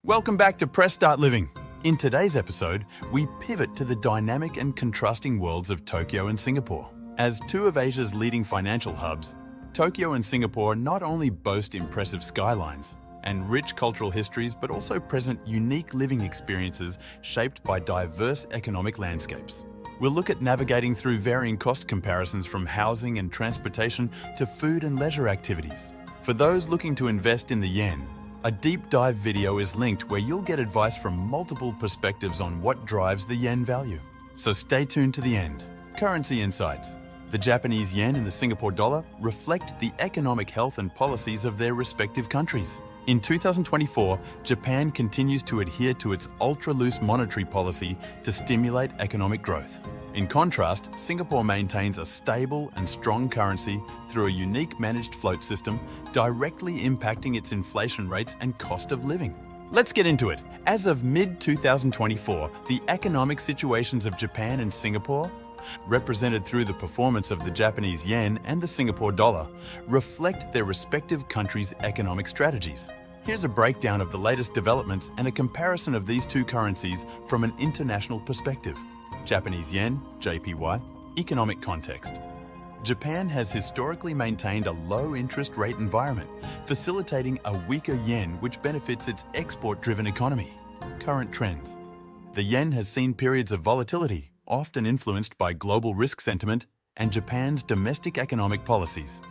Welcome back to Press Start Living. In today's episode, we pivot to the dynamic and contrasting worlds of Tokyo and Singapore. As two of Asia's leading financial hubs, Tokyo and Singapore not only boast impressive skylines and rich cultural histories, but also present unique living experiences shaped by diverse economic landscapes. We'll look at navigating through varying cost comparisons from housing and transportation to food and leisure activities. For those looking to invest in the yen, a deep dive video is linked where you'll get advice from multiple perspectives on what drives the yen value. So stay tuned to the end. Currency insights. The Japanese yen and the Singapore dollar reflect the economic health and policies of their respective countries. In 2024, Japan continues to adhere to its ultra-loose monetary policy to stimulate economic growth. In contrast, Singapore maintains a stable and strong currency through a unique managed float system, directly impacting its inflation rates and cost of living. Let's get into it. As of mid-2024, the economic situations of Japan and Singapore, represented through the performance of the Japanese yen and the Singapore dollar, reflect their respective countries' economic strategies. Here's a breakdown of the latest developments and a comparison of these two currencies from an international perspective. Japanese yen, JPY, economic context. Japan has historically maintained a low interest rate environment, facilitating a weaker yen which benefits its export-driven economy. Current trends. The yen has seen periods of volatility, often influenced by global risk sentiment and Japan's domestic economic policies.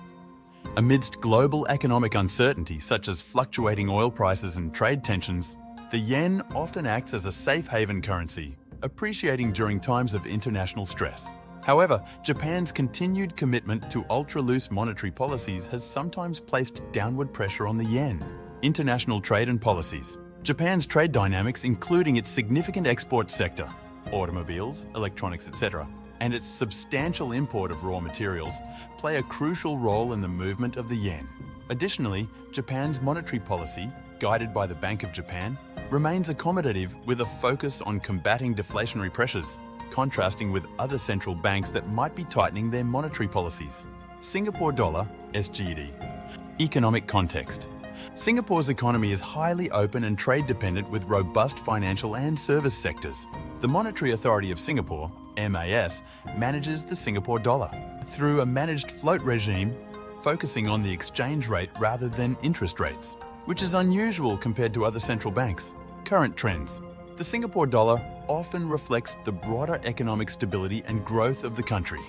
Amidst global economic uncertainty such as fluctuating oil prices and trade tensions, the yen often acts as a safe haven currency, appreciating during times of international stress. However, Japan's continued commitment to ultra-loose monetary policies has sometimes placed downward pressure on the yen. International trade and policies. Japan's trade dynamics, including its significant export sector, automobiles, electronics, etc., and its substantial import of raw materials, play a crucial role in the movement of the yen. Additionally, Japan's monetary policy, guided by the Bank of Japan, remains accommodative with a focus on combating deflationary pressures, contrasting with other central banks that might be tightening their monetary policies. Singapore dollar, SGD. Economic context. Singapore's economy is highly open and trade-dependent with robust financial and service sectors. The Monetary Authority of Singapore, MAS, manages the Singapore dollar through a managed float regime focusing on the exchange rate rather than interest rates, which is unusual compared to other central banks. Current trends. The Singapore dollar often reflects the broader economic stability and growth of the country.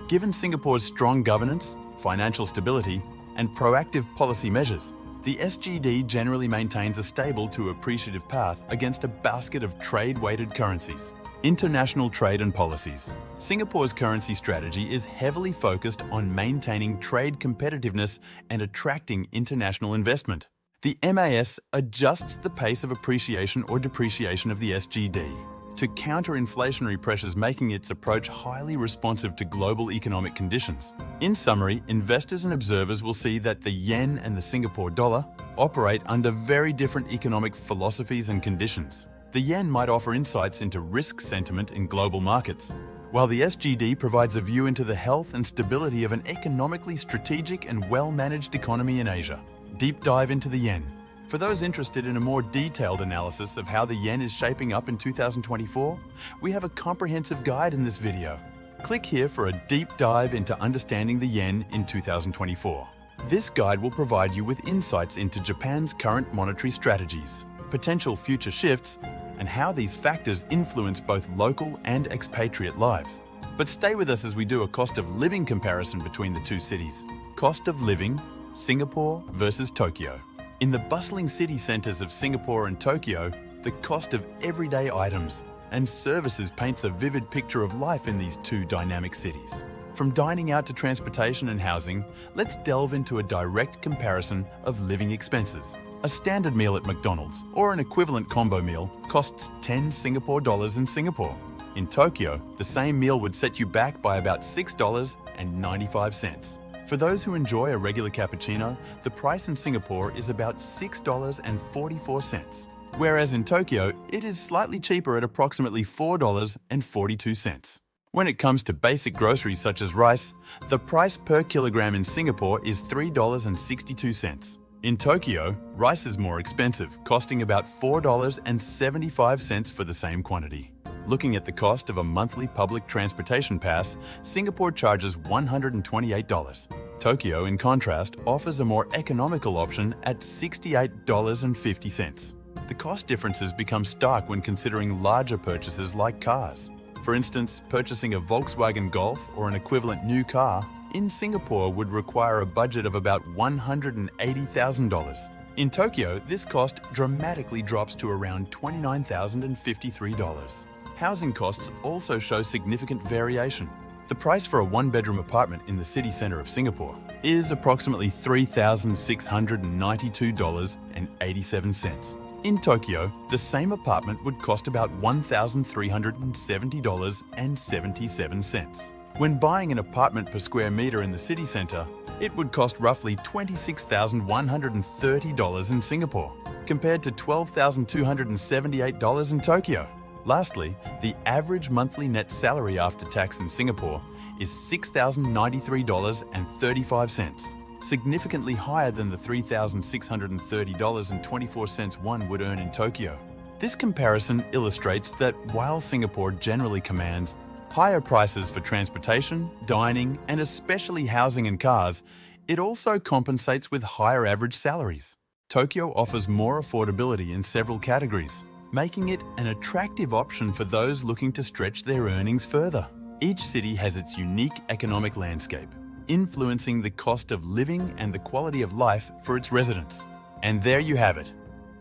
Given Singapore's strong governance, financial stability, and proactive policy measures, the SGD generally maintains a stable to appreciative path against a basket of trade-weighted currencies. International trade and policies. Singapore's currency strategy is heavily focused on maintaining trade competitiveness and attracting international investment. The MAS adjusts the pace of appreciation or depreciation of the SGD to counter inflationary pressures, making its approach highly responsive to global economic conditions. In summary, investors and observers will see that the yen and the Singapore dollar operate under very different economic philosophies and conditions. The yen might offer insights into risk sentiment in global markets, while the SGD provides a view into the health and stability of an economically strategic and well-managed economy in Asia. Deep dive into the yen. For those interested in a more detailed analysis of how the yen is shaping up in 2024, we have a comprehensive guide in this video. Click here for a deep dive into understanding the yen in 2024. This guide will provide you with insights into Japan's current monetary strategies, potential future shifts, and how these factors influence both local and expatriate lives. But stay with us as we do a cost of living comparison between the two cities. Cost of living, Singapore versus Tokyo. In the bustling city centres of Singapore and Tokyo, the cost of everyday items and services paints a vivid picture of life in these two dynamic cities. From dining out to transportation and housing, let's delve into a direct comparison of living expenses. A standard meal at McDonald's, or an equivalent combo meal, costs 10 Singapore dollars in Singapore. In Tokyo, the same meal would set you back by about $6.95. For those who enjoy a regular cappuccino, the price in Singapore is about $6.44, whereas in Tokyo, it is slightly cheaper at approximately $4.42. When it comes to basic groceries such as rice, the price per kilogram in Singapore is $3.62. In Tokyo, rice is more expensive, costing about $4.75 for the same quantity. Looking at the cost of a monthly public transportation pass, Singapore charges $128. Tokyo, in contrast, offers a more economical option at $68.50. The cost differences become stark when considering larger purchases like cars. For instance, purchasing a Volkswagen Golf or an equivalent new car in Singapore would require a budget of about $180,000. In Tokyo, this cost dramatically drops to around $29,053. Housing costs also show significant variation. The price for a one-bedroom apartment in the city centre of Singapore is approximately $3,692.87. In Tokyo, the same apartment would cost about $1,370.77. When buying an apartment per square metre in the city centre, it would cost roughly $26,130 in Singapore, compared to $12,278 in Tokyo. Lastly, the average monthly net salary after tax in Singapore is $6,093.35, significantly higher than the $3,630.24 one would earn in Tokyo. This comparison illustrates that while Singapore generally commands higher prices for transportation, dining, and especially housing and cars, it also compensates with higher average salaries. Tokyo offers more affordability in several categories, making it an attractive option for those looking to stretch their earnings further. Each city has its unique economic landscape, influencing the cost of living and the quality of life for its residents. And there you have it,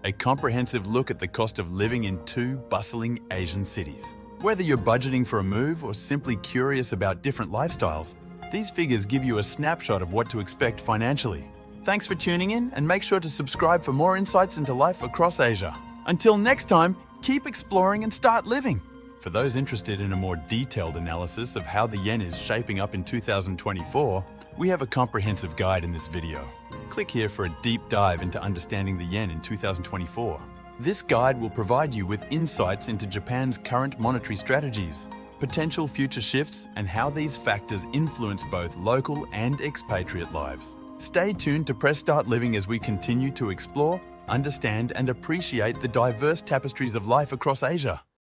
a comprehensive look at the cost of living in two bustling Asian cities. Whether you're budgeting for a move or simply curious about different lifestyles, these figures give you a snapshot of what to expect financially. Thanks for tuning in, and make sure to subscribe for more insights into life across Asia. Until next time, keep exploring and start living. For those interested in a more detailed analysis of how the yen is shaping up in 2024, we have a comprehensive guide in this video. Click here for a deep dive into understanding the yen in 2024. This guide will provide you with insights into Japan's current monetary strategies, potential future shifts, and how these factors influence both local and expatriate lives. Stay tuned to Press Start Living as we continue to explore, understand, and appreciate the diverse tapestries of life across Asia.